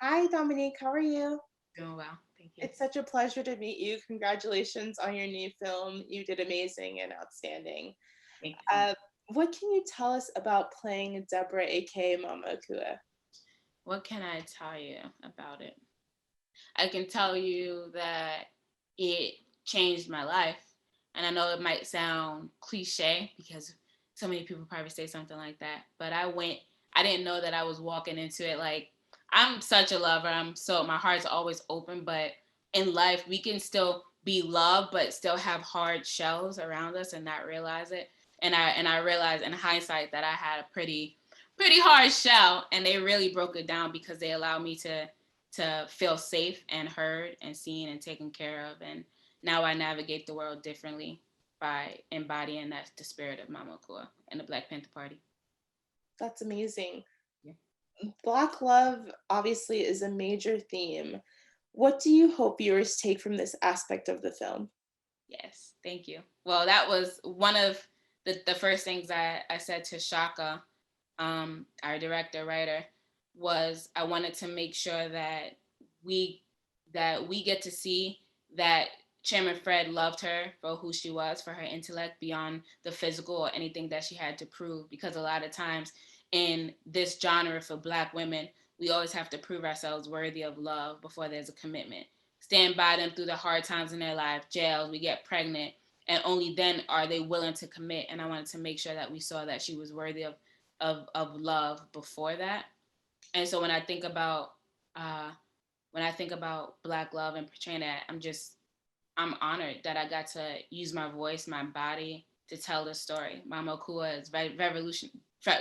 Hi, Dominique. How are you? Doing well, thank you. It's such a pleasure to meet you. Congratulations on your new film. You did amazing and outstanding. Thank you so much. Uh, what can you tell us about playing Deborah, aka Mama Akua? What can I tell you about it? I can tell you that it changed my life. And I know it might sound cliche because so many people probably say something like that. But I didn't know that I was walking into it like, I'm such a lover. My heart's always open. But in life, we can still be loved, but still have hard shells around us and not realize it. And I realized in hindsight that I had a pretty hard shell, and they really broke it down because they allowed me to feel safe and heard and seen and taken care of. And now I navigate the world differently by embodying that the spirit of Mama Kua and the Black Panther Party. That's amazing. Yeah. Black love obviously is a major theme. What do you hope viewers take from this aspect of the film? Yes, thank you. Well, that was one of the first things I said to Shaka, our director writer, was I wanted to make sure we we get to see that Chairman Fred loved her for who she was, for her intellect beyond the physical or anything that she had to prove. Because a lot of times in this genre for Black women, we always have to prove ourselves worthy of love before there's a commitment. Stand by them through the hard times in their life, jails, we get pregnant, and only then are they willing to commit. And I wanted to make sure that we saw that she was worthy of love before that. And so uh, when I think about Black love and portraying that, I'm honored that I got to use my voice, my body to tell this story. Mama Kua is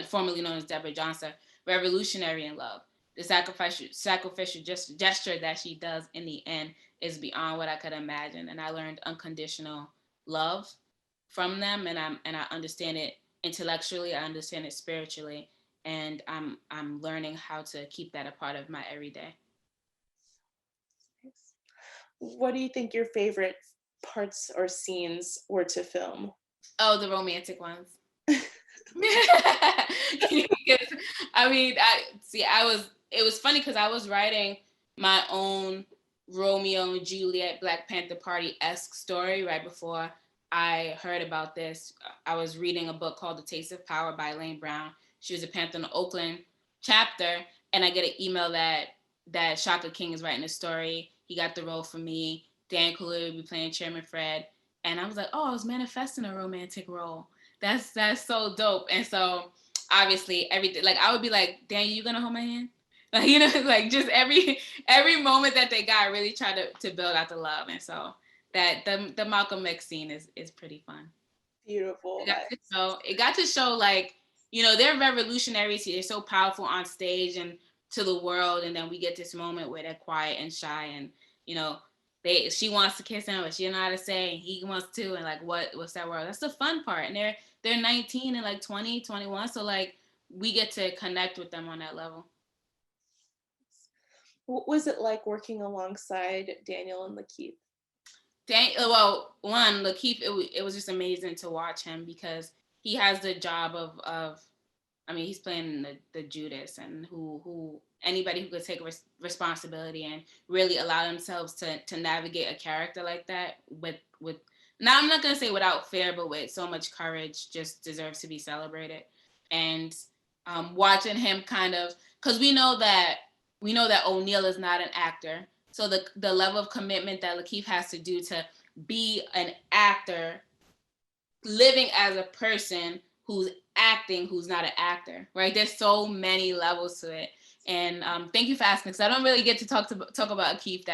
formerly known as Deborah Johnson, revolutionary in love. The sacrificial gesture that she does in the end is beyond what I could imagine, and I learned unconditional love from them, and I understand it intellectually, I understand it spiritually, and I'm learning how to keep that a part of my everyday. What do you think your favorite parts or scenes were to film? Oh, the romantic ones. Because I see. It was funny because I was writing my own Romeo and Juliet Black Panther Party esque story right before I heard about this. I was reading a book called The Taste of Power by Elaine Brown. She was a Panther in the Oakland chapter, and I get an email that Shaka King is writing a story. He got the role for me. Daniel Kaluuya will be playing Chairman Fred, and I was like, oh, I was manifesting a romantic role. That's so dope. And so obviously everything, like I would be like, Daniel, you gonna hold my hand? Like, like just every moment that they got, I really tried to build out the love. And so that the Malcolm X scene is pretty fun. Beautiful. It got to show like, they're revolutionaries. They're so powerful on stage and to the world, and then we get this moment where they're quiet and shy, and you know she wants to kiss him, but she don't know how to say, and he wants to, and like what's that word? That's the fun part. And they're 19 and like 20, 21, so like we get to connect with them on that level. What was it like working alongside Daniel and Lakeith? Well, one, Lakeith, it was just amazing to watch him because he has the job of I mean, he's playing the Judas, and who anybody who could take responsibility and really allow themselves to navigate a character like that with now, I'm not gonna say without fear, but with so much courage, just deserves to be celebrated. And watching him kind of, because we know that O'Neill is not an actor, so the level of commitment that Lakeith has to do to be an actor living as a person who's acting, who's not an actor, right? There's so many levels to it. And thank you for asking, because I don't really get to talk about Lakeith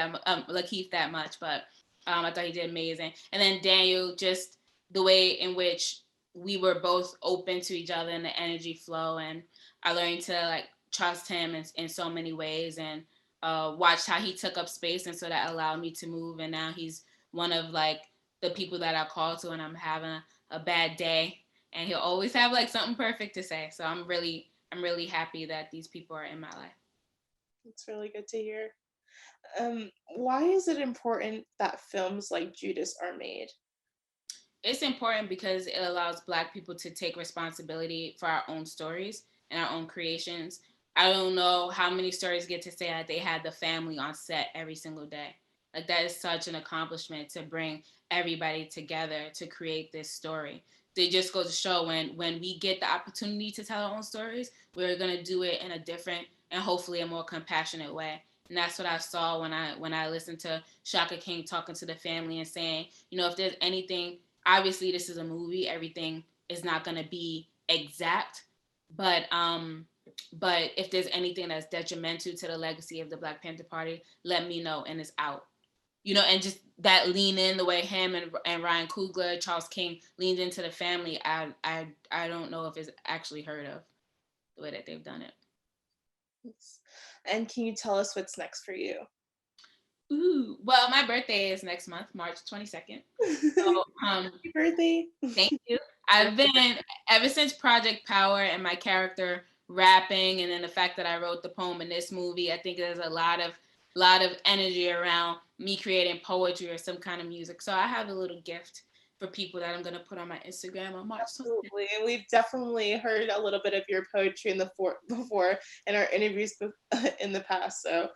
that much, but I thought he did amazing. And then Daniel, just the way in which we were both open to each other and the energy flow, and I learned to like trust him in so many ways, and watched how he took up space, and so that allowed me to move. And now he's one of like the people that I call to when I'm having a bad day, and he'll always have like something perfect to say. So I'm really happy that these people are in my life. It's really good to hear. Why is it important that films like Judas are made? It's important because it allows Black people to take responsibility for our own stories and our own creations. I don't know how many stories get to say that they had the family on set every single day. Like that is such an accomplishment to bring everybody together to create this story. They just go to show when we get the opportunity to tell our own stories, we're gonna do it in a different and hopefully a more compassionate way. And that's what I saw when I listened to Shaka King talking to the family and saying, you know, if there's anything, obviously this is a movie, everything is not gonna be exact, but if there's anything that's detrimental to the legacy of the Black Panther Party, let me know and it's out. You know, and just that lean in the way him and Ryan Coogler, Charles King leaned into the family. I don't know if it's actually heard of the way that they've done it. And can you tell us what's next for you? Ooh, well, my birthday is next month, March 22nd. So, Happy birthday. thank you. I've been, ever since Project Power and my character rapping, and then the fact that I wrote the poem in this movie, I think there's a lot of energy around me creating poetry or some kind of music. So I have a little gift for people that I'm gonna put on my Instagram on March 22nd. Absolutely. And we've definitely heard a little bit of your poetry before in our interviews in the past. So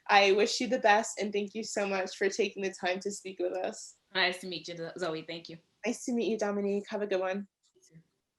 I wish you the best and thank you so much for taking the time to speak with us. Nice to meet you, Zoe. Thank you. Nice to meet you, Dominique. Have a good one.